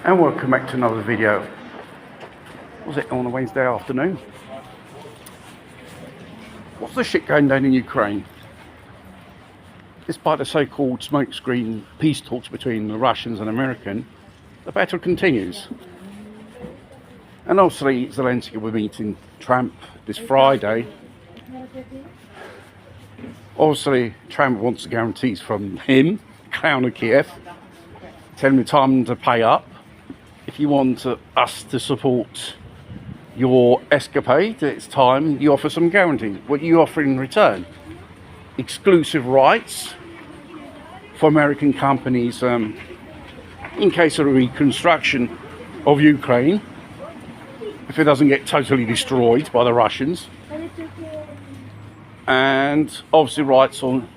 And welcome back to another video. Was it on a Wednesday afternoon? What's the shit going down in Ukraine? Despite the so-called smokescreen peace talks between the Russians and Americans, the battle continues. And obviously Zelensky will be meeting Trump this Friday. Obviously Trump wants guarantees from him, Crown of Kiev, telling me time to pay up. If you want us to support your escapade, it's time you offer some guarantees. What you offer in return? Exclusive rights for American companies in case of a reconstruction of Ukraine, if it doesn't get totally destroyed by the Russians, and obviously rights on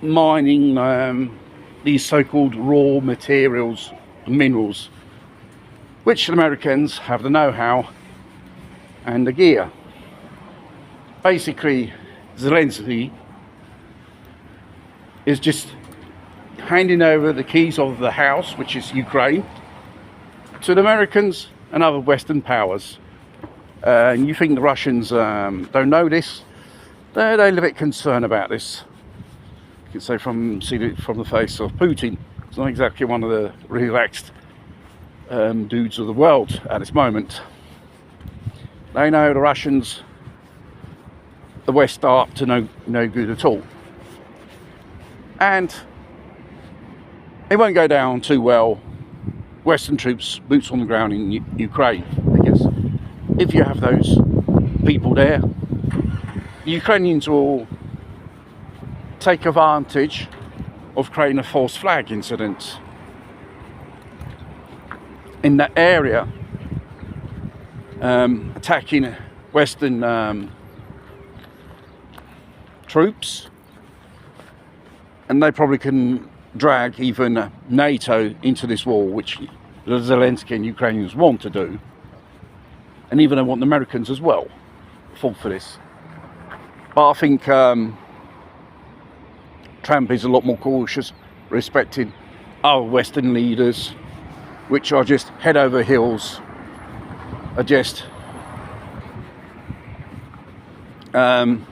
mining these so-called raw materials, minerals, which the Americans have the know-how and the gear. Basically, Zelensky is just handing over the keys of the house, which is Ukraine, to the Americans and other Western powers. And you think the Russians don't know this? They're a little bit concerned about this. You can say from the face of Putin. He's not exactly one of the relaxed dudes of the world at this moment. They know the Russians, the West, are up to no good at all. And it won't go down too well, Western troops, boots on the ground in Ukraine, because if you have those people there, the Ukrainians will take advantage of creating a false flag incident in that area, attacking Western troops, and they probably can drag even NATO into this war, which Zelensky and Ukrainians want to do, and even they want the Americans as well fall for this. But I think Trump is a lot more cautious, respecting our Western leaders, which are just head over heels, are just throwing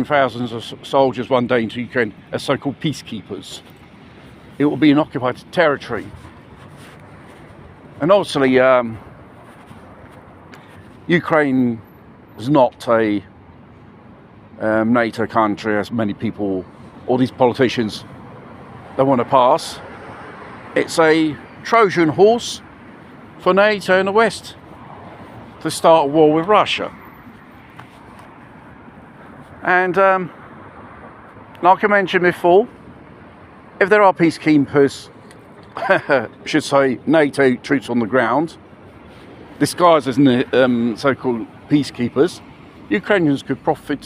thousands of soldiers one day into Ukraine as so-called peacekeepers. It will be an occupied territory. And obviously Ukraine is not a NATO country, as many people, all these politicians, they want to pass. It's a Trojan horse for NATO and the West to start a war with Russia. And like I mentioned before, if there are peacekeepers, I should say NATO troops on the ground, disguised as so-called peacekeepers, Ukrainians could profit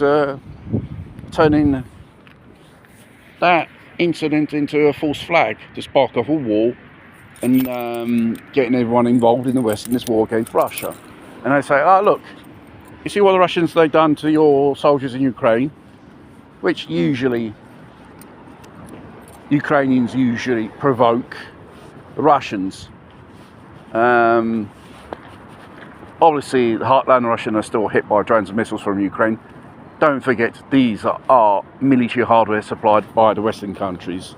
turning that incident into a false flag to spark off a war and getting everyone involved in the West in this war against Russia. And they say, oh look, you see what the Russians they've done to your soldiers in Ukraine, which usually Ukrainians usually provoke the Russians. Obviously the heartland Russians are still hit by drones and missiles from Ukraine. Don't forget, these are military hardware supplied by the Western countries.